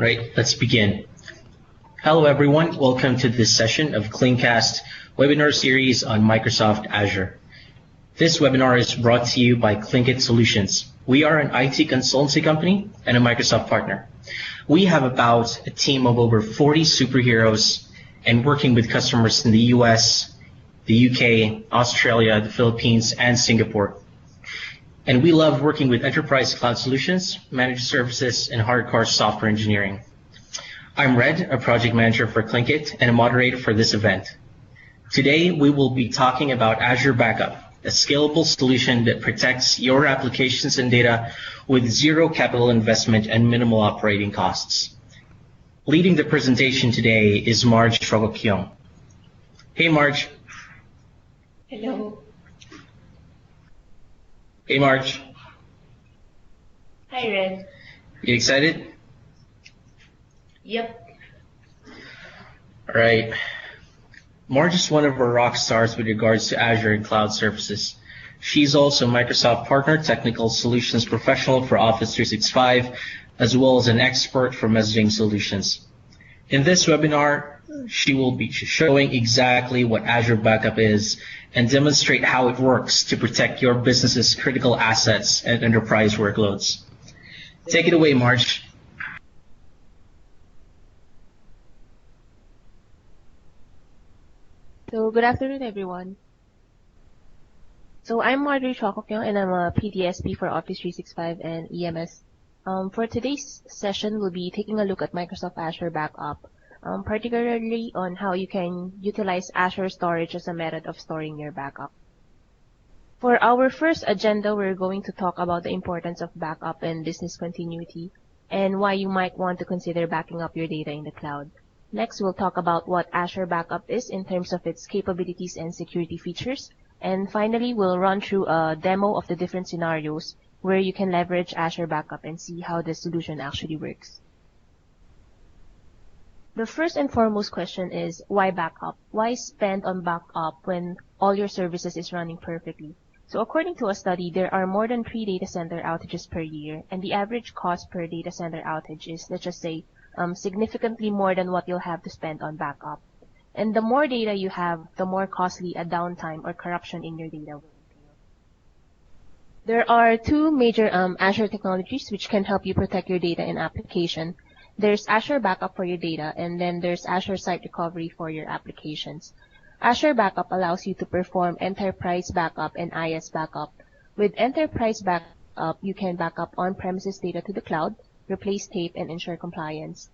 Right, let's begin. Hello everyone, welcome to this session of ClinkCast webinar series on Microsoft Azure. This webinar is brought to you by ClinkIt Solutions. We are an IT consultancy company and a Microsoft partner. We have about a team of over 40 superheroes and working with customers in the US, the UK, Australia, the Philippines, and Singapore. And we love working with enterprise cloud solutions, managed services, and hardcore software engineering. I'm Red, a project manager for ClinkIt and a moderator for this event. Today, we will be talking about Azure Backup, a scalable solution that protects your applications and data with zero capital investment and minimal operating costs. Leading the presentation today is Marge Trogokyong. Hey, Marge. Hello. Hey, Marge. Hi, Red. You excited? Yep. All right. Marge is one of our rock stars with regards to Azure and cloud services. She's also a Microsoft partner, technical solutions professional for Office 365, as well as an expert for messaging solutions. In this webinar, she will be showing exactly what Azure Backup is and demonstrate how it works to protect your business's critical assets and enterprise workloads. Take it away, Marge. So good afternoon, everyone. So I'm Marjorie Chokokyong, and I'm a PDSP for Office 365 and EMS. For today's session, we'll be taking a look at Microsoft Azure Backup, particularly on how you can utilize Azure storage as a method of storing your backup. For our first agenda, we're going to talk about the importance of backup and business continuity, and why you might want to consider backing up your data in the cloud. Next, we'll talk about what Azure Backup is in terms of its capabilities and security features. And finally, we'll run through a demo of the different scenarios where you can leverage Azure Backup and see how the solution actually works. The first and foremost question is, why backup? Why spend on backup when all your services is running perfectly? So according to a study, there are more than 3 data center outages per year, and the average cost per data center outage is, let's just say, significantly more than what you'll have to spend on backup. And the more data you have, the more costly a downtime or corruption in your data will entail. There are 2 major Azure technologies which can help you protect your data and application. There's Azure Backup for your data, and then there's Azure Site Recovery for your applications. Azure Backup allows you to perform enterprise backup and IaaS backup. With enterprise backup, you can back up on-premises data to the cloud, replace tape, and ensure compliance.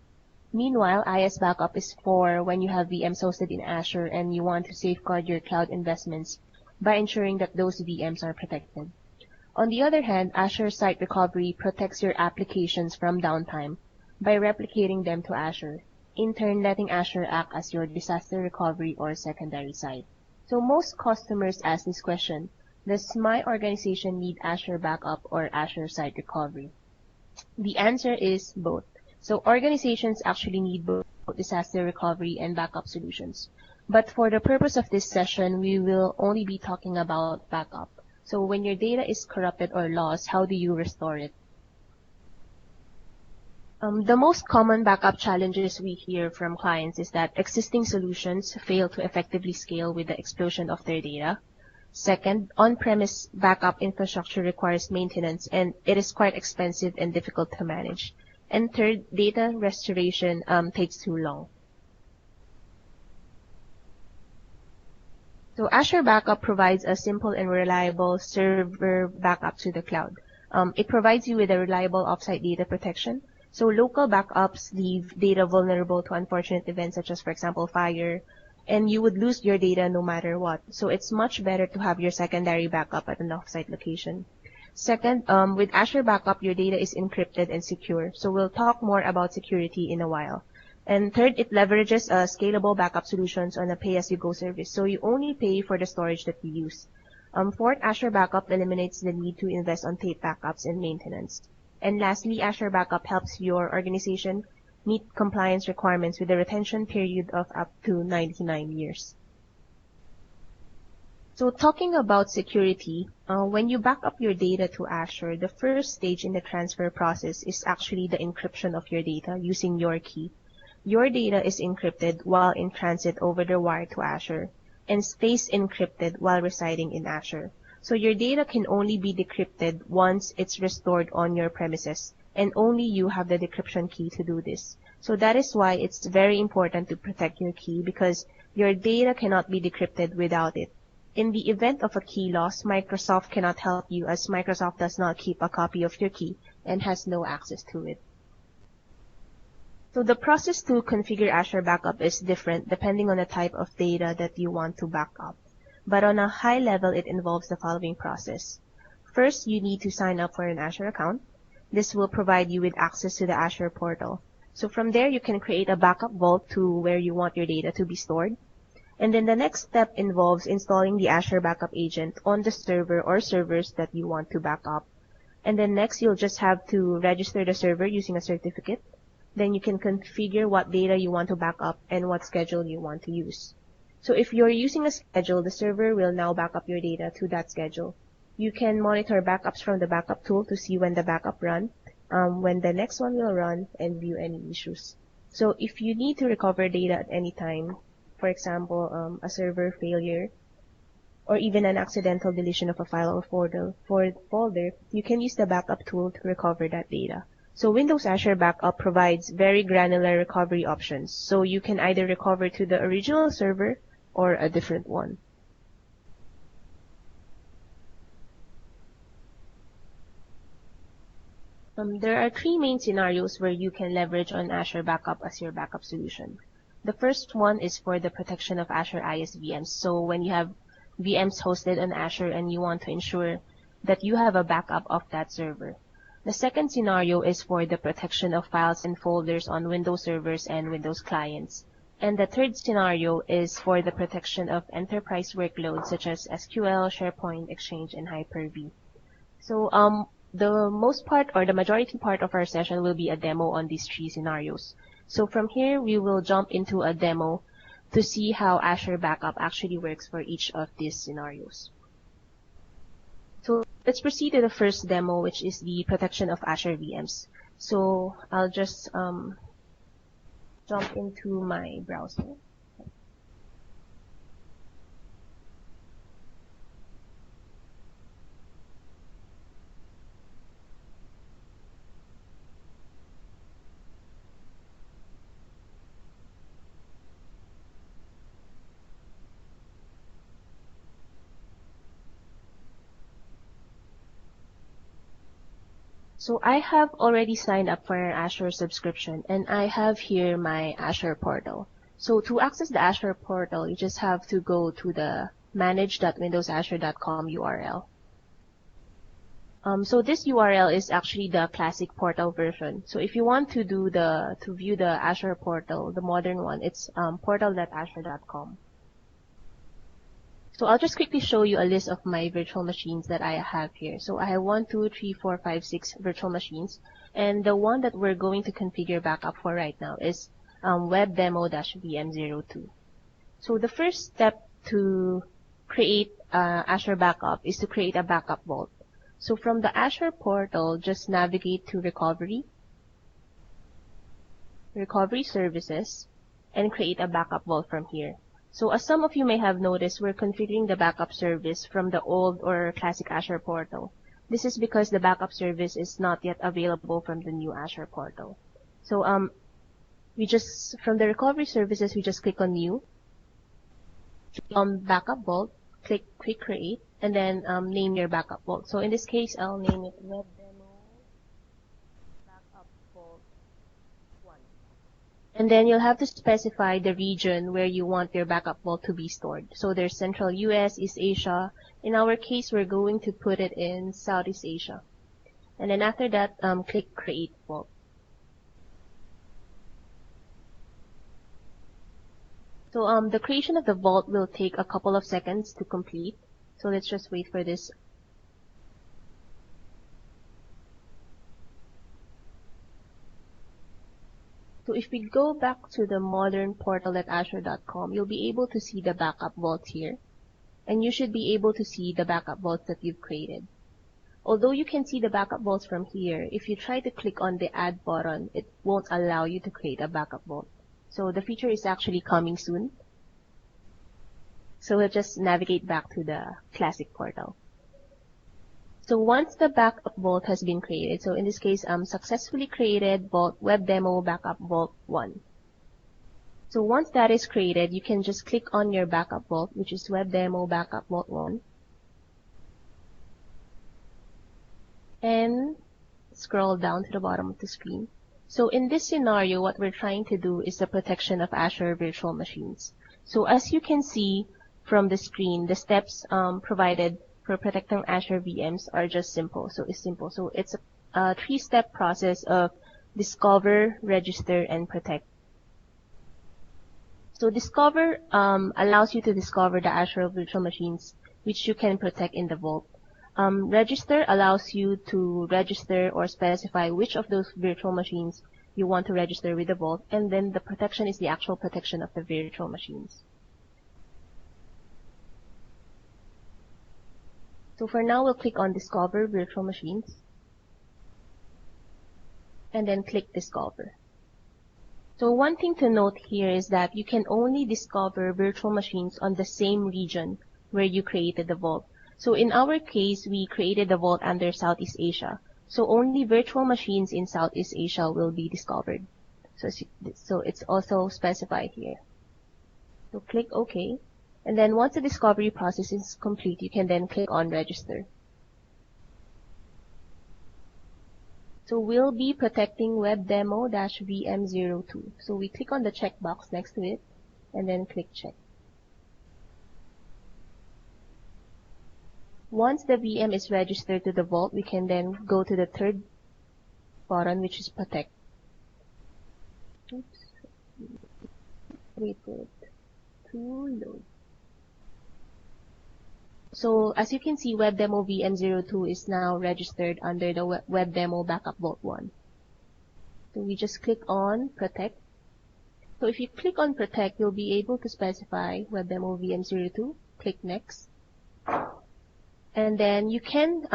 Meanwhile, IaaS backup is for when you have VMs hosted in Azure and you want to safeguard your cloud investments by ensuring that those VMs are protected. On the other hand, Azure Site Recovery protects your applications from downtime by replicating them to Azure, in turn letting Azure act as your disaster recovery or secondary site. So most customers ask this question, does my organization need Azure Backup or Azure Site Recovery? The answer is both. So organizations actually need both disaster recovery and backup solutions. But for the purpose of this session, we will only be talking about backup. So when your data is corrupted or lost, how do you restore it? The most common backup challenges we hear from clients is that existing solutions fail to effectively scale with the explosion of their data. Second, on-premise backup infrastructure requires maintenance, and it is quite expensive and difficult to manage. And third, data restoration takes too long. So Azure Backup provides a simple and reliable server backup to the cloud. It provides you with a reliable offsite data protection. So local backups leave data vulnerable to unfortunate events such as, for example, fire, and you would lose your data no matter what. So it's much better to have your secondary backup at an offsite location. Second, with Azure Backup, your data is encrypted and secure. So we'll talk more about security in a while. And third, it leverages scalable backup solutions on a pay-as-you-go service. So you only pay for the storage that you use. Fourth, Azure Backup eliminates the need to invest on tape backups and maintenance. And lastly, Azure Backup helps your organization meet compliance requirements with a retention period of up to 99 years. So talking about security, when you back up your data to Azure, the first stage in the transfer process is actually the encryption of your data using your key. Your data is encrypted while in transit over the wire to Azure and stays encrypted while residing in Azure. So your data can only be decrypted once it's restored on your premises, and only you have the decryption key to do this. So that is why it's very important to protect your key, because your data cannot be decrypted without it. In the event of a key loss, Microsoft cannot help you, as Microsoft does not keep a copy of your key and has no access to it. So the process to configure Azure Backup is different depending on the type of data that you want to back up. But on a high level, it involves the following process. First, you need to sign up for an Azure account. This will provide you with access to the Azure portal. So from there, you can create a backup vault to where you want your data to be stored. And then the next step involves installing the Azure Backup Agent on the server or servers that you want to back up. And then next, you'll just have to register the server using a certificate. Then you can configure what data you want to back up and what schedule you want to use. So if you're using a schedule, the server will now back up your data to that schedule. You can monitor backups from the backup tool to see when the backup run, when the next one will run, and view any issues. So if you need to recover data at any time, for example, a server failure, or even an accidental deletion of a file or folder, you can use the backup tool to recover that data. So Windows Azure Backup provides very granular recovery options, so you can either recover to the original server or a different one. There are three main scenarios where you can leverage on Azure Backup as your backup solution. The first one is for the protection of Azure IaaS VMs. So when you have VMs hosted on Azure and you want to ensure that you have a backup of that server. The second scenario is for the protection of files and folders on Windows servers and Windows clients. And the third scenario is for the protection of enterprise workloads such as SQL, SharePoint, Exchange, and Hyper-V. So the most part or the majority part of our session will be a demo on these three scenarios. So from here, we will jump into a demo to see how Azure Backup actually works for each of these scenarios. So let's proceed to the first demo, which is the protection of Azure VMs. So I'll just jump into my browser. So I have already signed up for an Azure subscription, and I have here my Azure portal. So to access the Azure portal, you just have to go to the manage.windowsazure.com URL. So this URL is actually the classic portal version. So if you want to view the Azure portal, the modern one, it's portal.azure.com. So I'll just quickly show you a list of my virtual machines that I have here. So I have 1, 2, 3, 4, 5, 6 virtual machines. And the one that we're going to configure backup for right now is webdemo-vm02. So the first step to create Azure Backup is to create a backup vault. So from the Azure portal, just navigate to Recovery, Recovery Services, and create a backup vault from here. So as some of you may have noticed, we're configuring the backup service from the old or classic Azure portal. This is because the backup service is not yet available from the new Azure portal. So from the recovery services, we just click on New, Backup Vault, click Quick Create, and then name your backup vault. So in this case, I'll name it Web Demo Backup Vault 1. And then you'll have to specify the region where you want your backup vault to be stored. So there's Central US, East Asia. In our case, we're going to put it in Southeast Asia. And then after that, click Create Vault. So the creation of the vault will take a couple of seconds to complete. So let's just wait for this. So if we go back to the modern portal at azure.com, you'll be able to see the backup vault here. and you should be able to see the backup vaults that you've created. Although you can see the backup vaults from here, if you try to click on the Add button, it won't allow you to create a backup vault. So the feature is actually coming soon. So we'll just navigate back to the classic portal. So once the backup vault has been created, so in this case, successfully created vault web demo backup vault 1. So once that is created, you can just click on your backup vault, which is web demo backup vault 1, and scroll down to the bottom of the screen. So in this scenario, what we're trying to do is the protection of Azure virtual machines. So as you can see from the screen, the steps provided for protecting Azure VMs are just simple. So it's a three-step process of discover, register, and protect. So discover allows you to discover the Azure virtual machines which you can protect in the vault. Register allows you to register or specify which of those virtual machines you want to register with the vault, and then the protection is the actual protection of the virtual machines. So for now, we'll click on Discover Virtual Machines, and then click Discover. So one thing to note here is that you can only discover virtual machines on the same region where you created the vault. So in our case, we created the vault under Southeast Asia. So only virtual machines in Southeast Asia will be discovered. So it's also specified here. So click OK. And then once the discovery process is complete, you can then click on Register. So we'll be protecting webdemo-vm02. So we click on the checkbox next to it, and then click Check. Once the VM is registered to the vault, we can then go to the third button, which is Protect. Oops. Wait for it to load. So as you can see, WebDemo VM02 is now registered under the WebDemo Backup Vault 1. So we just click on Protect. So if you click on Protect, you'll be able to specify WebDemo VM02. Click Next. And then you can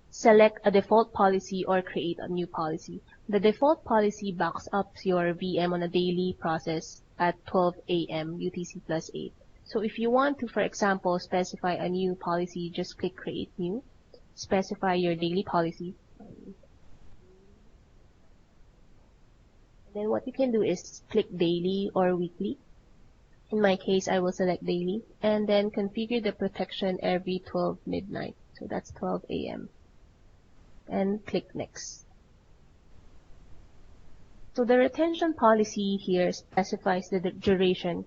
select a default policy or create a new policy. The default policy backs up your VM on a daily process at 12 a.m. UTC plus 8. So if you want to, for example, specify a new policy, just click Create New, specify your daily policy. And then what you can do is click Daily or Weekly. In my case, I will select Daily, and then configure the protection every 12 midnight. So that's 12 a.m. And click Next. So the retention policy here specifies the duration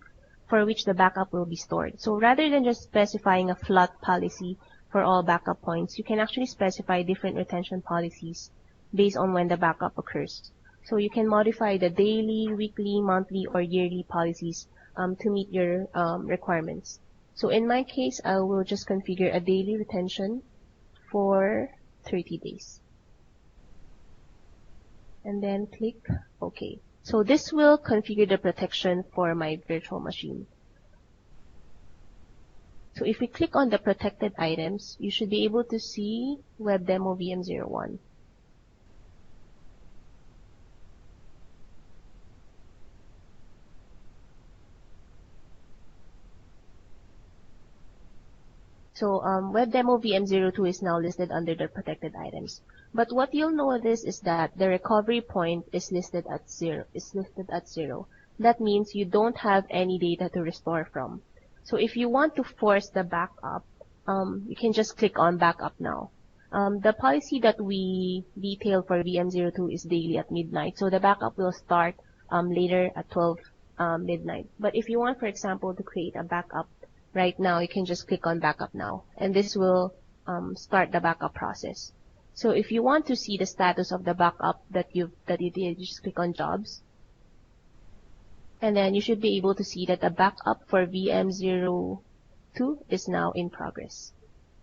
for which the backup will be stored. So rather than just specifying a flat policy for all backup points, you can actually specify different retention policies based on when the backup occurs. So you can modify the daily, weekly, monthly, or yearly policies to meet your requirements. So in my case, I will just configure a daily retention for 30 days. And then click OK. So this will configure the protection for my virtual machine. So if we click on the protected items, you should be able to see WebDemo VM01. So WebDemo VM02 is now listed under the protected items. But what you'll notice is that the recovery point is listed at 0. That means you don't have any data to restore from. So if you want to force the backup, you can just click on Backup Now. The policy that we detail for VM02 is daily at midnight. So the backup will start later at 12 midnight. But if you want, for example, to create a backup right now, you can just click on Backup Now, and this will start the backup process. So if you want to see the status of the backup that you did, you just click on Jobs, and then you should be able to see that the backup for VM02 is now in progress.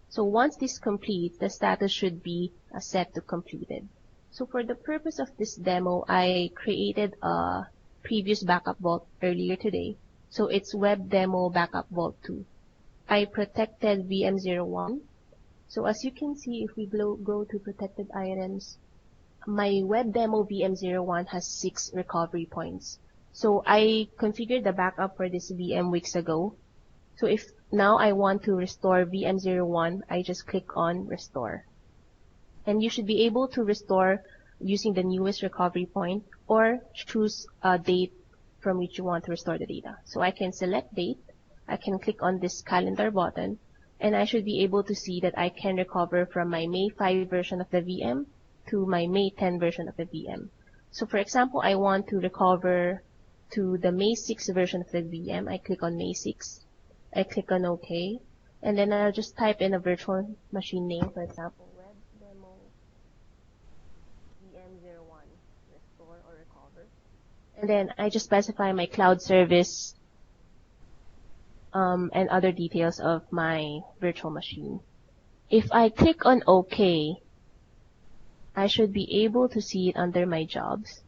So once this completes, the status should be set to completed. So for the purpose of this demo, I created a previous backup vault earlier today. So it's Web Demo Backup Vault 2. I protected VM01. So as you can see, if we go to protected items, my web demo VM01 has 6 recovery points. So I configured the backup for this VM weeks ago. So if now I want to restore VM01, I just click on restore. And you should be able to restore using the newest recovery point or choose a date from which you want to restore the data. So I can select date, I can click on this calendar button, and I should be able to see that I can recover from my May 5 version of the VM to my May 10 version of the VM. So for example, I want to recover to the May 6 version of the VM. I click on May 6. I click on OK. And then I'll just type in a virtual machine name, for example, web demo VM01 restore or recover. And then I just specify my cloud service and other details of my virtual machine. If I click on OK, I should be able to see it under my jobs.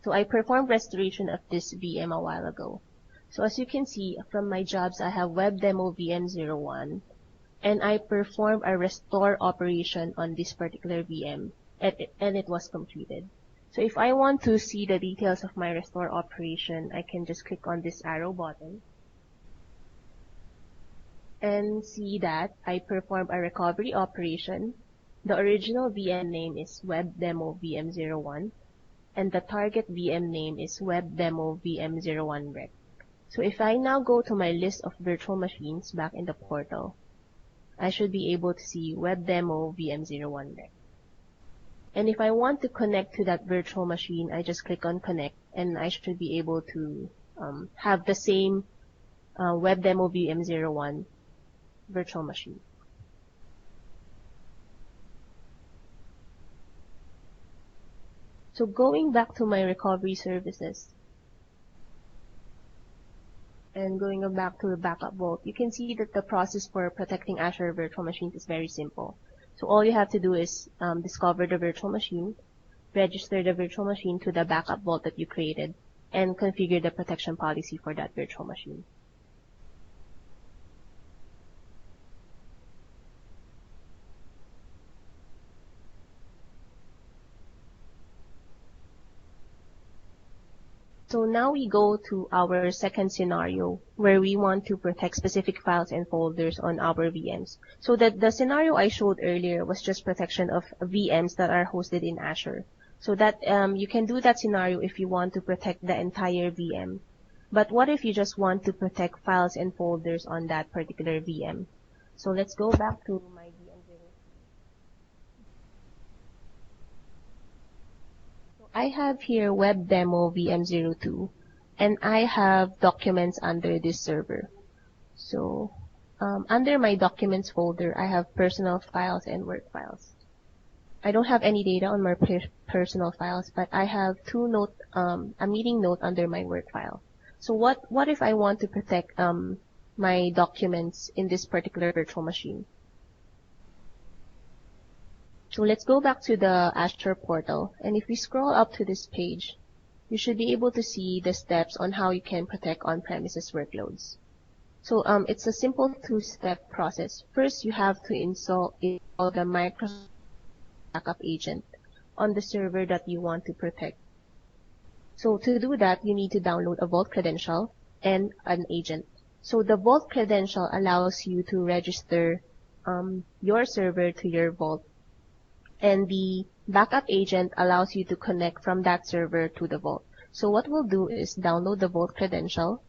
So I performed restoration of this VM a while ago. So as you can see, from my jobs, I have web demo VM01, and I performed a restore operation on this particular VM, and it was completed. So if I want to see the details of my restore operation, I can just click on this arrow button and see that I performed a recovery operation. The original VM name is web demo VM01, and the target VM name is web demo VM01 rec. So if I now go to my list of virtual machines back in the portal, I should be able to see web demo VM01 rec. And if I want to connect to that virtual machine, I just click on connect, and I should be able to have the same web demo VM01 virtual machine. So going back to my recovery services and going back to the backup vault, you can see that the process for protecting Azure virtual machines is very simple. So all you have to do is discover the virtual machine, register the virtual machine to the backup vault that you created, and configure the protection policy for that virtual machine. So now we go to our second scenario where we want to protect specific files and folders on our VMs. So that the scenario I showed earlier was just protection of VMs that are hosted in Azure. So that you can do that scenario if you want to protect the entire VM. But what if you just want to protect files and folders on that particular VM? So let's go back to my VM0. I have here web demo VM02, and I have documents under this server. So under my documents folder, I have personal files and work files. I don't have any data on my personal files, but I have a meeting note under my work file. So what if I want to protect my documents in this particular virtual machine? So let's go back to the Azure portal, and if we scroll up to this page, you should be able to see the steps on how you can protect on-premises workloads. So it's a simple two-step process. First, you have to install the Microsoft Backup Agent on the server that you want to protect. So to do that, you need to download a Vault credential and an agent. So the Vault credential allows you to register your server to your Vault, and the backup agent allows you to connect from that server to the Vault. So what we'll do is download the Vault credential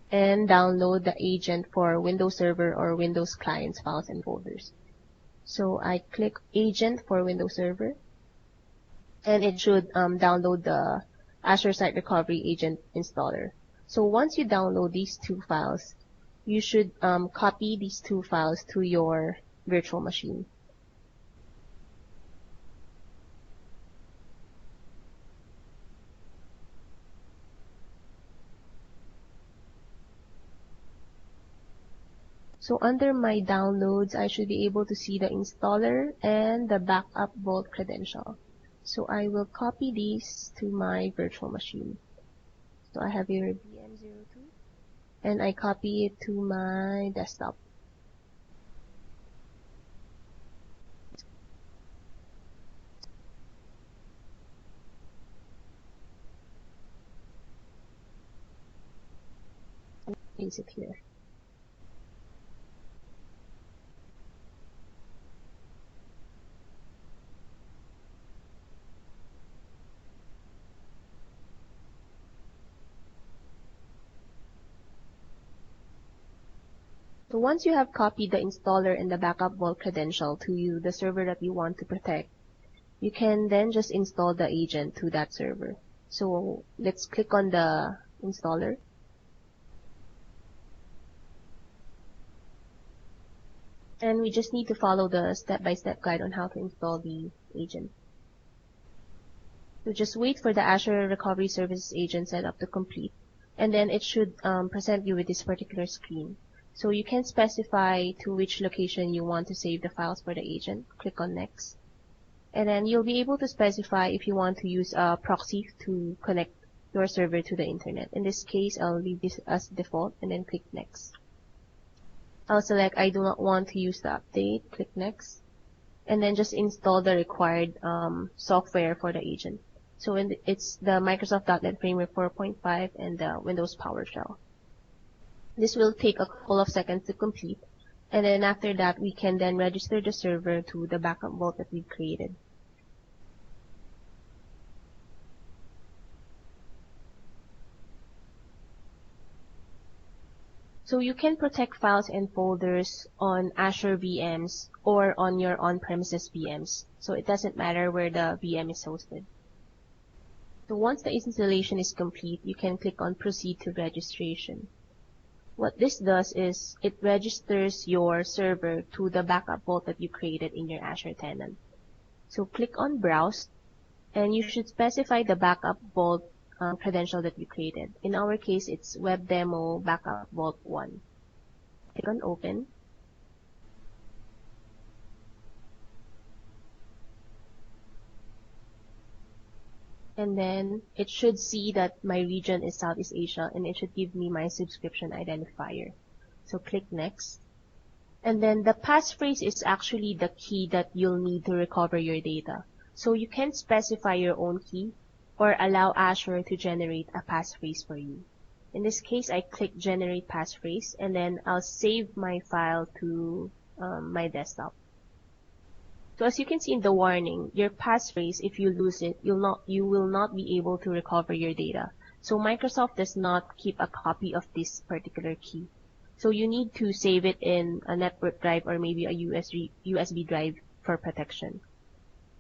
and download the agent for Windows Server or Windows Clients files and folders. So I click agent for Windows Server, and it should download the Azure Site Recovery Agent installer. So once you download these two files, you should copy these two files to your virtual machine. So under my downloads, I should be able to see the installer and the backup Vault credential. So I will copy these to my virtual machine. So I have here VM02. and I copy it to my desktop. Paste it here. So once you have copied the installer and the backup vault credential to the server that you want to protect, you can then just install the agent to that server. So let's click on the installer. And we just need to follow the step-by-step guide on how to install the agent. So just wait for the Azure Recovery Services agent setup to complete, and then it should present you with this particular screen. So you can specify to which location you want to save the files for the agent. Click on Next. And then you'll be able to specify if you want to use a proxy to connect your server to the internet. In this case, I'll leave this as default and then click Next. I'll select I do not want to use the update, click Next, and then just install the required software for the agent. So it's the Microsoft.NET Framework 4.5 and the Windows PowerShell. This will take a couple of seconds to complete, and then after that we can then register the server to the backup vault that we've created. So you can protect files and folders on Azure VMs or on your on-premises VMs. So it doesn't matter where the VM is hosted. So once the installation is complete, you can click on Proceed to Registration. What this does is it registers your server to the backup vault that you created in your Azure tenant. So click on Browse, and you should specify the backup vault credential that you created. In our case, it's Web Demo Backup Vault 1. Click on Open. And then it should see that my region is Southeast Asia, and it should give me my subscription identifier. So click Next. And then the passphrase is actually the key that you'll need to recover your data. So you can specify your own key or allow Azure to generate a passphrase for you. In this case, I click Generate Passphrase, and then I'll save my file to my desktop. So as you can see in the warning, your passphrase, if you lose it, you will not be able to recover your data. So Microsoft does not keep a copy of this particular key. So you need to save it in a network drive or maybe a USB drive for protection.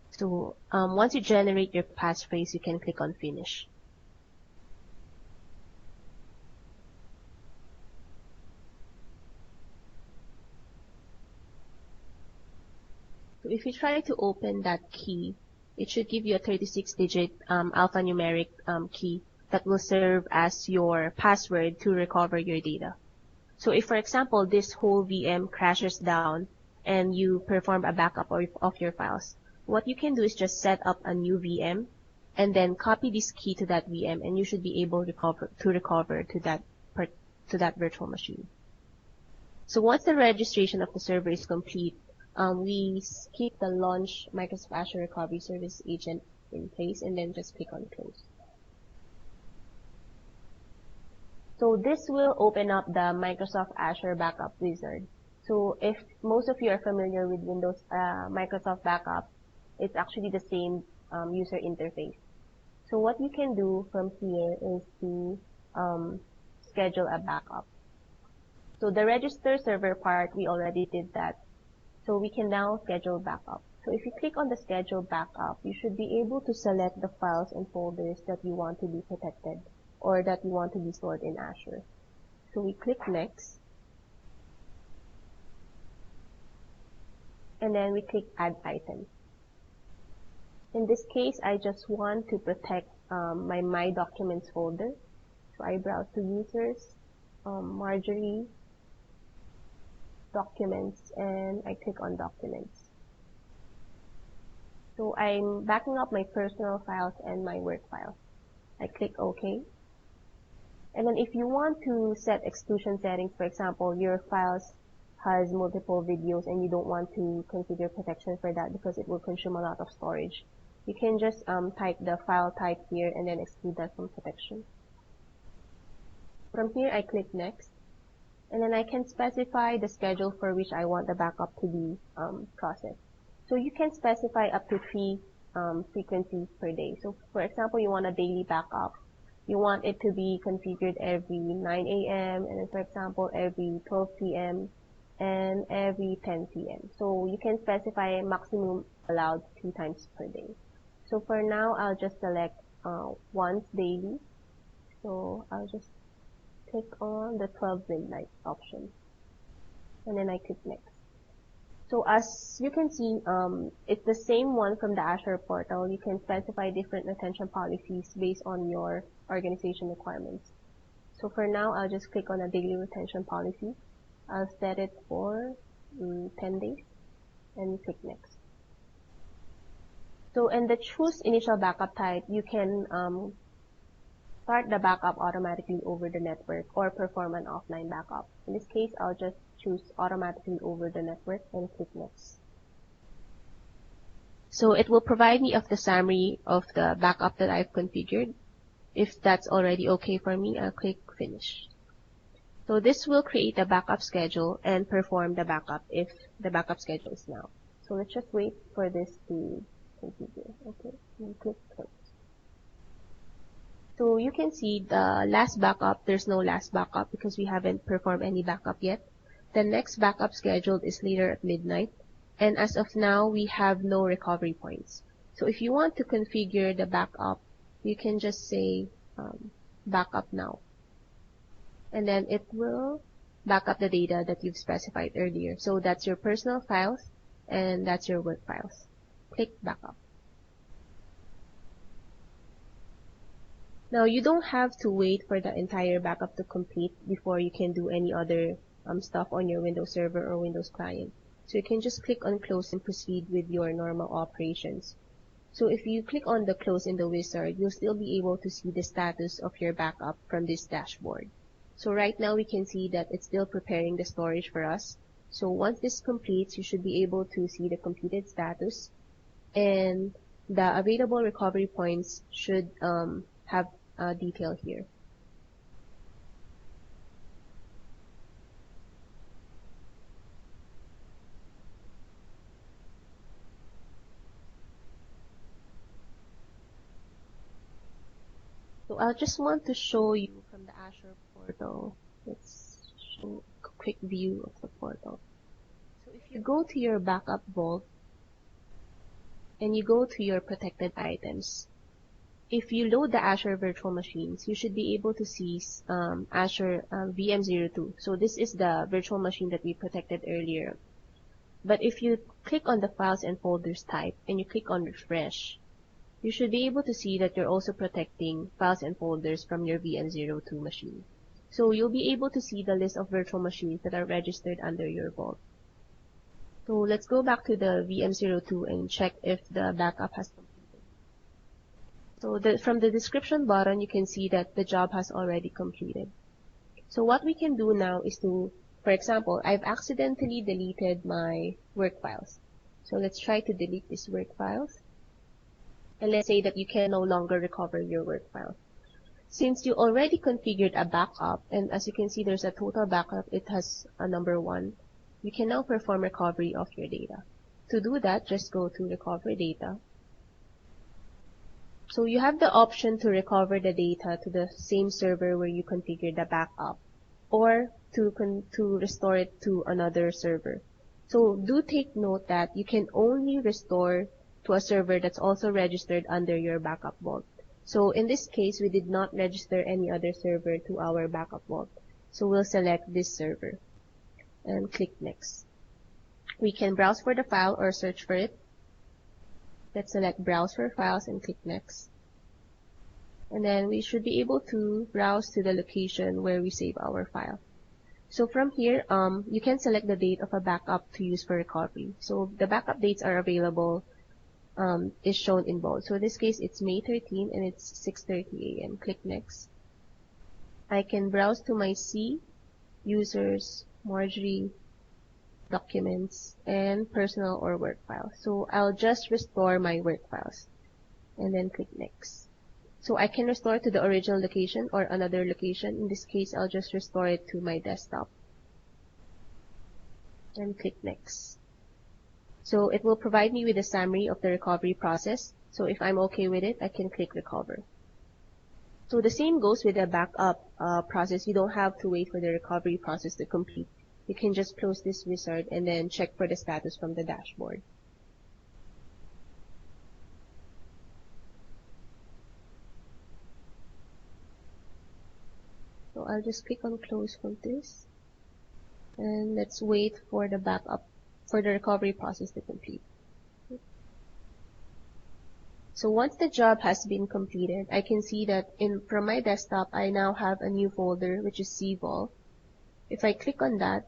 So once you generate your passphrase, you can click on Finish. So if you try to open that key, it should give you a 36-digit alphanumeric key that will serve as your password to recover your data. So if, for example, this whole VM crashes down and you perform a backup of your files, what you can do is just set up a new VM and then copy this key to that VM, and you should be able to recover to that virtual machine. So once the registration of the server is complete, we keep the Launch Microsoft Azure Recovery Service agent in place and then just click on Close. So this will open up the Microsoft Azure Backup Wizard. So if most of you are familiar with Windows Microsoft Backup, it's actually the same user interface. So what you can do from here is to schedule a backup. So the register server part, we already did that. So we can now schedule backup. So if you click on the schedule backup, you should be able to select the files and folders that you want to be protected or that you want to be stored in Azure. So we click Next. And then we click Add Item. In this case, I just want to protect my Documents folder. So I browse to Users, Marjorie, Documents, and I click on Documents. So I'm backing up my personal files and my work files. I click OK. And then if you want to set exclusion settings, for example, your files has multiple videos and you don't want to configure protection for that because it will consume a lot of storage, you can just type the file type here and then exclude that from protection. From here, I click Next, and then I can specify the schedule for which I want the backup to be processed. So you can specify up to 3 frequencies per day. So for example, you want a daily backup. You want it to be configured every 9 a.m. and then for example every 12 p.m. and every 10 p.m. So you can specify maximum allowed 2 times per day. So for now, I'll just select once daily. So I'll just click on the 12 midnight option, and then I click Next. So as you can see, it's the same one from the Azure portal. You can specify different retention policies based on your organization requirements. So for now, I'll just click on a daily retention policy. I'll set it for 10 days and click Next. So in the choose initial backup type, you can start the backup automatically over the network or perform an offline backup. In this case, I'll just choose automatically over the network and click Next. So it will provide me of the summary of the backup that I've configured. If that's already okay for me, I'll click Finish. So this will create a backup schedule and perform the backup if the backup schedule is now. So let's just wait for this to configure. Okay, and click Close. So you can see the last backup, there's no last backup because we haven't performed any backup yet. The next backup scheduled is later at midnight. And as of now, we have no recovery points. So if you want to configure the backup, you can just say backup now. And then it will back up the data that you've specified earlier. So that's your personal files and that's your work files. Click backup. Now you don't have to wait for the entire backup to complete before you can do any other stuff on your Windows Server or Windows client. So you can just click on close and proceed with your normal operations. So if you click on the close in the wizard, you'll still be able to see the status of your backup from this dashboard. So right now we can see that it's still preparing the storage for us. So once this completes, you should be able to see the completed status, and the available recovery points should have detail here. So I just want to show you from the Azure portal. Let's show a quick view of the portal. So if you go to your backup vault and you go to your protected items, if you load the Azure virtual machines, you should be able to see Azure VM02. So this is the virtual machine that we protected earlier. But if you click on the files and folders type and you click on refresh, you should be able to see that you're also protecting files and folders from your VM02 machine. So you'll be able to see the list of virtual machines that are registered under your vault. So let's go back to the VM02 and check if the backup has completed. So from the description button, you can see that the job has already completed. So what we can do now is to, for example, I've accidentally deleted my work files. So let's try to delete these work files. And let's say that you can no longer recover your work file. Since you already configured a backup, and as you can see there's a total backup, it has a number 1, you can now perform recovery of your data. To do that, just go to Recover Data. So you have the option to recover the data to the same server where you configured the backup, or to restore it to another server. So do take note that you can only restore to a server that's also registered under your backup vault. So in this case, we did not register any other server to our backup vault. So we'll select this server and click Next. We can browse for the file or search for it. Let's select Browse for Files and click Next. And then we should be able to browse to the location where we save our file. So from here, you can select the date of a backup to use for recovery. So the backup dates are available is shown in bold. So in this case, it's May 13 and it's 6:30 a.m. Click Next. I can browse to my C, users, Marjorie, documents, and personal or work files. So I'll just restore my work files and then click next. So I can restore to the original location or another location. In this case, I'll just restore it to my desktop and click next. So it will provide me with a summary of the recovery process. So if I'm okay with it, I can click recover. So the same goes with the backup process. You don't have to wait for the recovery process to complete. You can just close this wizard and then check for the status from the dashboard. So I'll just click on close from this. And let's wait for the backup, for the recovery process to complete. So once the job has been completed, I can see that from my desktop, I now have a new folder, which is CVol. If I click on that,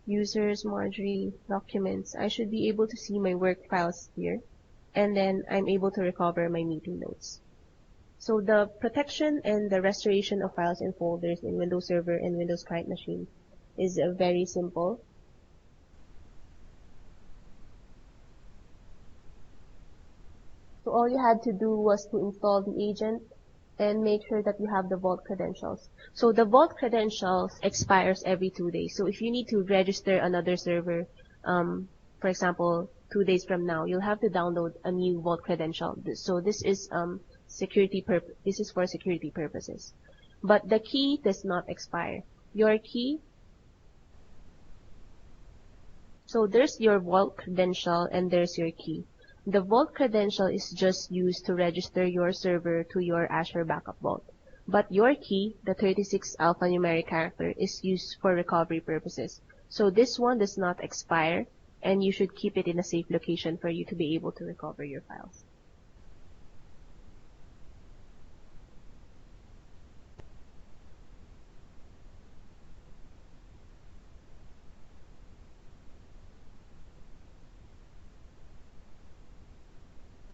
users, Marjorie, documents, I should be able to see my work files here. And then I'm able to recover my meeting notes. So the protection and the restoration of files and folders in Windows Server and Windows Client Machine is very simple. So all you had to do was to install the agent and make sure that you have the vault credentials. So the vault credentials expires every 2 days. So if you need to register another server, for example, 2 days from now, you'll have to download a new vault credential. So this is for security purposes. But the key does not expire. Your key, so there's your vault credential and there's your key. The vault credential is just used to register your server to your Azure Backup Vault. But your key, the 36 alphanumeric character, is used for recovery purposes. So this one does not expire, and you should keep it in a safe location for you to be able to recover your files.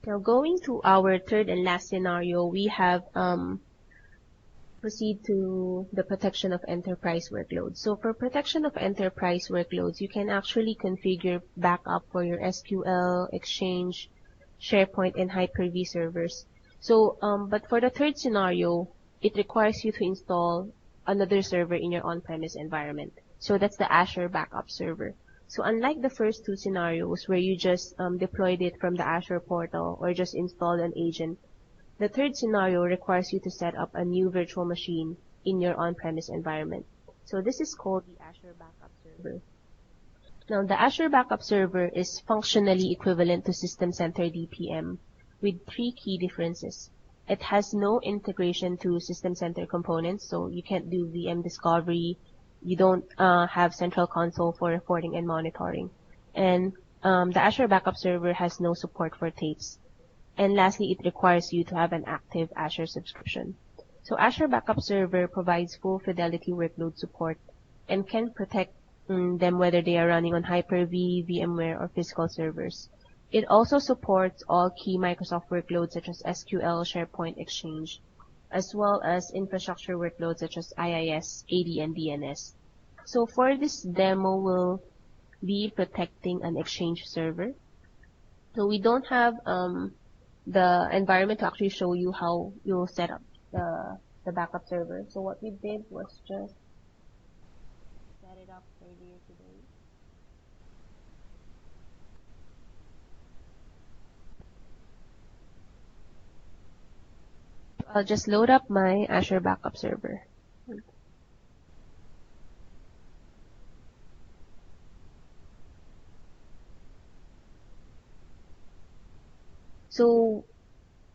Now going to our third and last scenario, we have proceed to the protection of enterprise workloads. So for protection of enterprise workloads, you can actually configure backup for your SQL, Exchange, SharePoint, and Hyper-V servers. So, but for the third scenario, it requires you to install another server in your on-premise environment. So that's the Azure Backup Server. So unlike the first two scenarios where you just deployed it from the Azure portal or just installed an agent, the third scenario requires you to set up a new virtual machine in your on-premise environment. So this is called the Azure Backup Server. Now the Azure Backup Server is functionally equivalent to System Center DPM with 3 key differences. It has no integration to System Center components, so you can't do VM discovery. You don't have central console for reporting and monitoring. And the Azure Backup Server has no support for tapes. And lastly, it requires you to have an active Azure subscription. So Azure Backup Server provides full fidelity workload support and can protect them whether they are running on Hyper-V, VMware, or physical servers. It also supports all key Microsoft workloads such as SQL, SharePoint, Exchange, as well as infrastructure workloads such as IaaS, AD, and DNS. So for this demo, we'll be protecting an Exchange server. So we don't have the environment to actually show you how you'll set up the backup server. So what we did was just set it up earlier today. I'll just load up my Azure Backup Server. So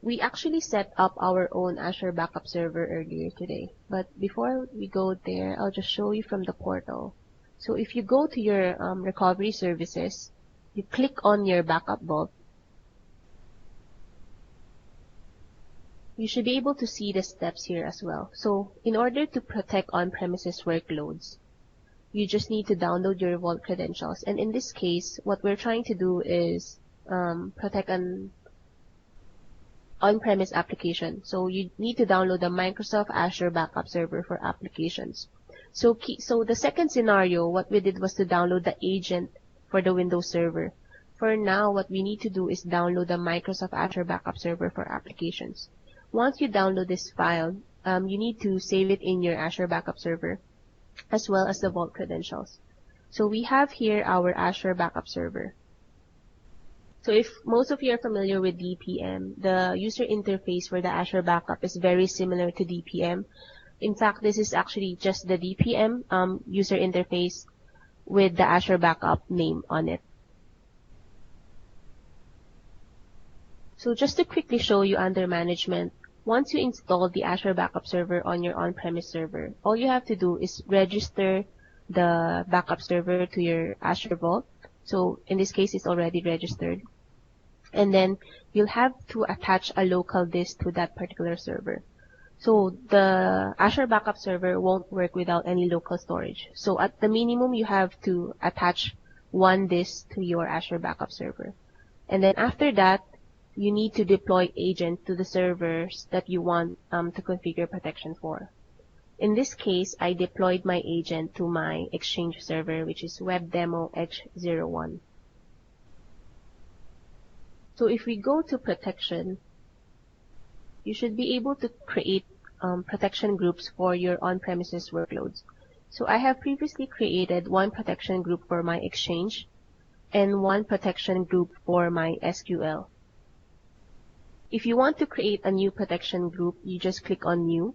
we actually set up our own Azure Backup Server earlier today. But before we go there, I'll just show you from the portal. So if you go to your recovery services, you click on your backup vault, you should be able to see the steps here as well. So in order to protect on-premises workloads, you just need to download your vault credentials. And in this case, what we're trying to do is protect an on-premise application. So you need to download the Microsoft Azure Backup Server for applications. So the second scenario, what we did was to download the agent for the Windows Server. For now, what we need to do is download the Microsoft Azure Backup Server for applications. Once you download this file, you need to save it in your Azure Backup Server, as well as the Vault credentials. So we have here our Azure Backup Server. So if most of you are familiar with DPM, the user interface for the Azure Backup is very similar to DPM. In fact, this is actually just the DPM user interface with the Azure Backup name on it. So just to quickly show you under management, once you install the Azure Backup Server on your on-premise server, all you have to do is register the backup server to your Azure Vault. So in this case, it's already registered. And then you'll have to attach a local disk to that particular server. So the Azure Backup Server won't work without any local storage. So at the minimum, you have to attach one disk to your Azure Backup Server. And then after that, you need to deploy agent to the servers that you want to configure protection for. In this case, I deployed my agent to my Exchange server, which is WebDemo H01. So if we go to protection, you should be able to create protection groups for your on-premises workloads. So I have previously created one protection group for my Exchange and one protection group for my SQL. If you want to create a new protection group, you just click on New.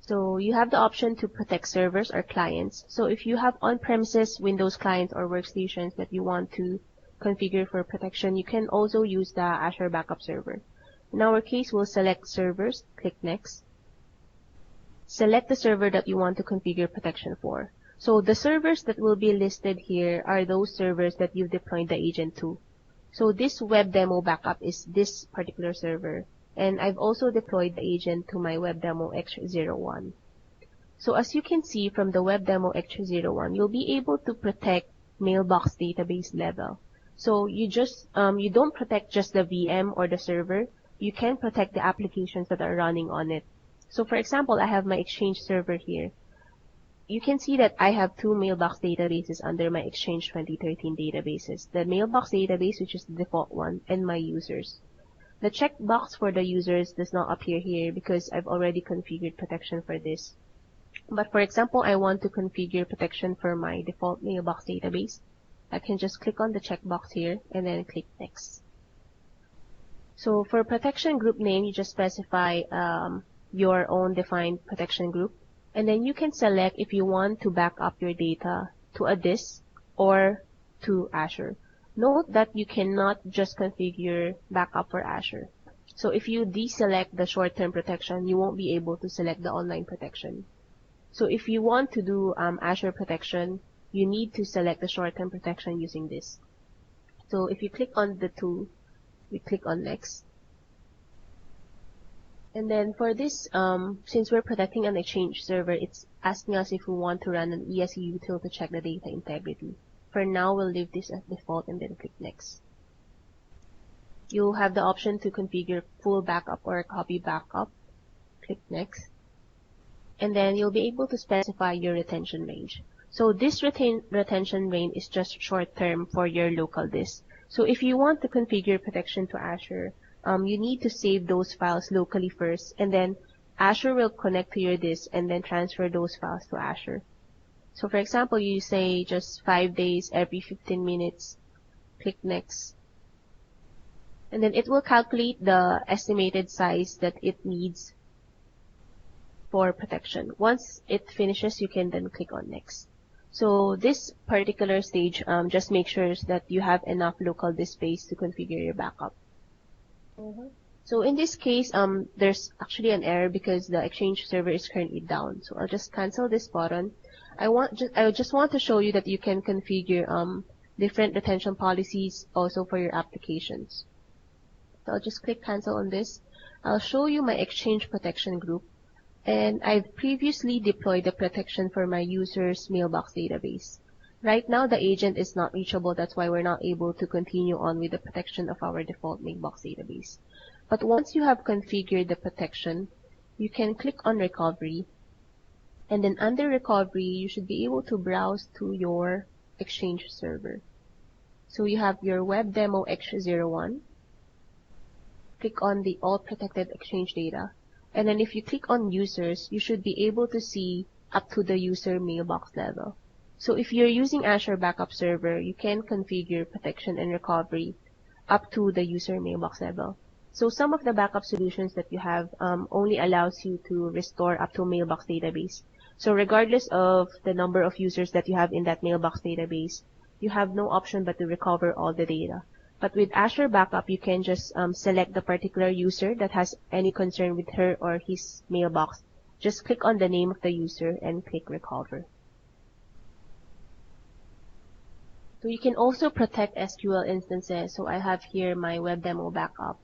So you have the option to protect servers or clients. So if you have on-premises Windows clients or workstations that you want to configure for protection, you can also use the Azure Backup Server. In our case, we'll select servers, click Next. Select the server that you want to configure protection for. So the servers that will be listed here are those servers that you've deployed the agent to. So this web demo backup is this particular server. And I've also deployed the agent to my WebDemo X01. So as you can see from the WebDemo X01, you'll be able to protect mailbox database level. So you don't protect just the VM or the server. You can protect the applications that are running on it. So for example, I have my Exchange server here. You can see that I have two mailbox databases under my Exchange 2013 databases. The mailbox database, which is the default one, and my users. The checkbox for the users does not appear here because I've already configured protection for this. But for example, I want to configure protection for my default mailbox database. I can just click on the checkbox here and then click Next. So for protection group name, you just specify your own defined protection group. And then you can select if you want to back up your data to a disk or to Azure. Note that you cannot just configure backup for Azure. So if you deselect the short-term protection, you won't be able to select the online protection. So if you want to do Azure protection, you need to select the short-term protection using this. So if you click on the two, we click on Next. And then for this, since we're protecting an Exchange server, it's asking us if we want to run an ESE util to check the data integrity. For now, we'll leave this as default and then click Next. You'll have the option to configure full backup or copy backup. Click Next. And then you'll be able to specify your retention range. So this retention range is just short term for your local disk. So if you want to configure protection to Azure, you need to save those files locally first, and then Azure will connect to your disk and then transfer those files to Azure. So for example, you say just 5 days every 15 minutes, click Next. And then it will calculate the estimated size that it needs for protection. Once it finishes, you can then click on Next. So this particular stage just makes sure that you have enough local disk space to configure your backup. So in this case, there's actually an error because the Exchange server is currently down. So I'll just cancel this button. I just want to show you that you can configure different retention policies also for your applications. So I'll just click cancel on this. I'll show you my Exchange protection group. And I've previously deployed the protection for my users' mailbox database. Right now, the agent is not reachable. That's why we're not able to continue on with the protection of our default mailbox database. But once you have configured the protection, you can click on Recovery. And then under Recovery, you should be able to browse to your Exchange server. So you have your web demo X01. Click on the All Protected Exchange Data. And then if you click on Users, you should be able to see up to the user mailbox level. So if you're using Azure Backup Server, you can configure protection and recovery up to the user mailbox level. So some of the backup solutions that you have only allows you to restore up to mailbox database. So regardless of the number of users that you have in that mailbox database, you have no option but to recover all the data. But with Azure Backup, you can just select the particular user that has any concern with her or his mailbox. Just click on the name of the user and click Recover. So you can also protect SQL instances. So I have here my web demo backup.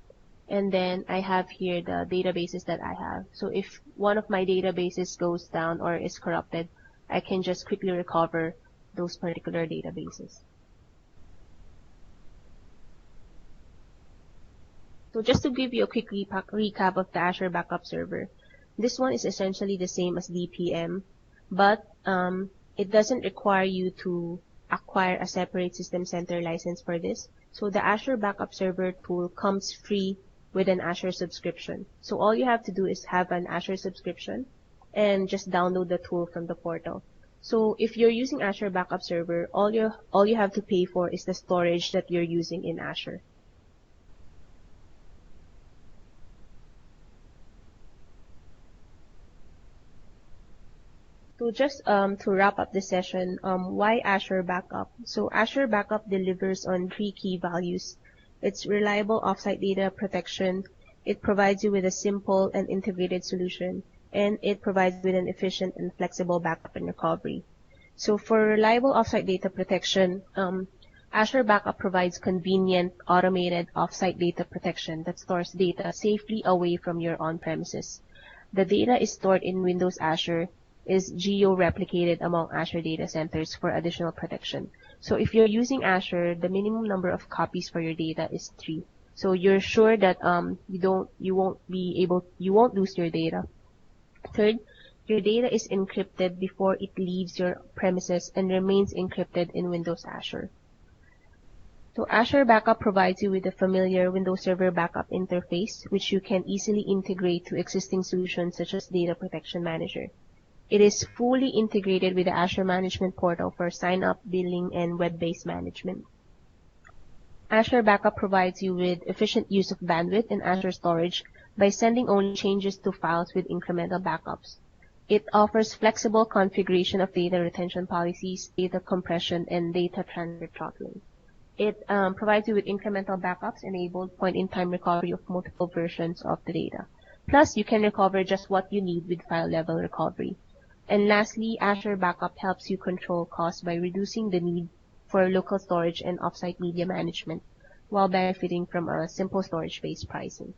And then I have here the databases that I have. So if one of my databases goes down or is corrupted, I can just quickly recover those particular databases. So just to give you a quick recap of the Azure Backup Server, this one is essentially the same as DPM, but it doesn't require you to acquire a separate System Center license for this. So the Azure Backup Server tool comes free with an Azure subscription. So all you have to do is have an Azure subscription and just download the tool from the portal. So if you're using Azure Backup Server, all you have to pay for is the storage that you're using in Azure. So just to wrap up the session, why Azure Backup? So Azure Backup delivers on 3 key values. It's reliable offsite data protection, it provides you with a simple and integrated solution, and it provides with an efficient and flexible backup and recovery. So for reliable offsite data protection, Azure Backup provides convenient, automated offsite data protection that stores data safely away from your on-premises. The data is stored in Windows Azure, is geo-replicated among Azure data centers for additional protection. So if you're using Azure, the minimum number of copies for your data is 3. So you're sure that you won't lose your data. Third, your data is encrypted before it leaves your premises and remains encrypted in Windows Azure. So Azure Backup provides you with a familiar Windows Server backup interface, which you can easily integrate to existing solutions such as Data Protection Manager. It is fully integrated with the Azure Management Portal for sign-up, billing, and web-based management. Azure Backup provides you with efficient use of bandwidth in Azure storage by sending only changes to files with incremental backups. It offers flexible configuration of data retention policies, data compression, and data transfer throttling. It provides you with incremental backups, enabled point-in-time recovery of multiple versions of the data. Plus, you can recover just what you need with file-level recovery. And lastly, Azure Backup helps you control costs by reducing the need for local storage and offsite media management while benefiting from a simple storage-based pricing.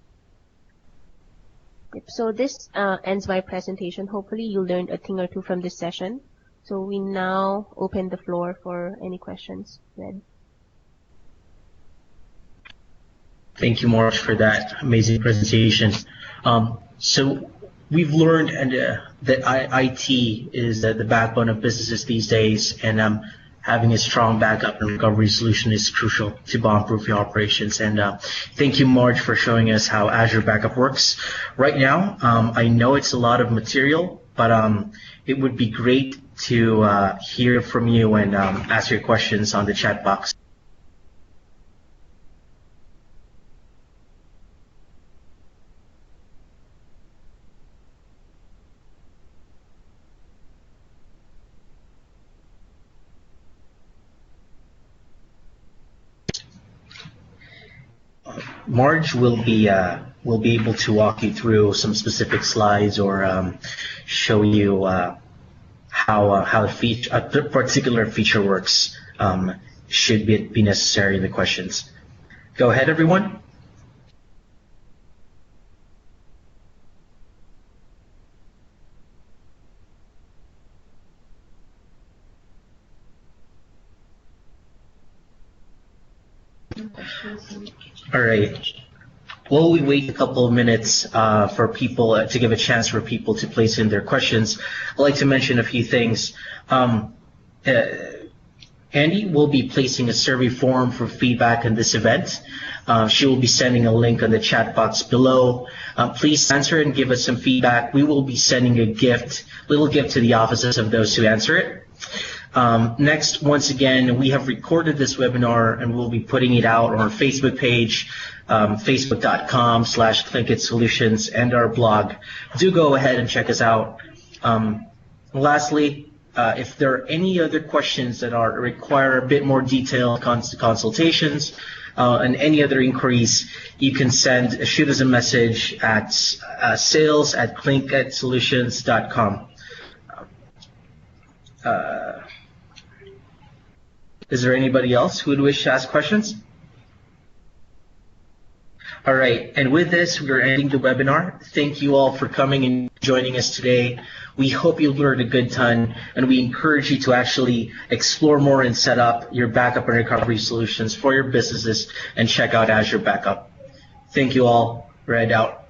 So this ends my presentation. Hopefully you learned a thing or two from this session. So we now open the floor for any questions. Red. Thank you, Marsh, for that amazing presentation. So we've learned that IT is the backbone of businesses these days, and having a strong backup and recovery solution is crucial to bomb-proof your operations. And thank you, Marge, for showing us how Azure Backup works. Right now, I know it's a lot of material, but it would be great to hear from you and ask your questions on the chat box. Marge will be able to walk you through some specific slides or show you how a particular feature works should be necessary in the questions. Go ahead, everyone. All right. While we wait a couple of minutes for people to give a chance for people to place in their questions, I'd like to mention a few things. Andy will be placing a survey form for feedback on this event. She will be sending a link on the chat box below. Please answer and give us some feedback. We will be sending a little gift to the offices of those who answer it. Next, once again, we have recorded this webinar and we'll be putting it out on our Facebook page, facebook.com/ClinkItSolutions, and our blog. Do go ahead and check us out. Lastly, if there are any other questions that require a bit more detailed consultations and any other inquiries, you can shoot us a message at sales@clinkitsolutions.com. Is there anybody else who would wish to ask questions? All right, and with this, we're ending the webinar. Thank you all for coming and joining us today. We hope you learned a good ton, and we encourage you to actually explore more and set up your backup and recovery solutions for your businesses and check out Azure Backup. Thank you all. Red out.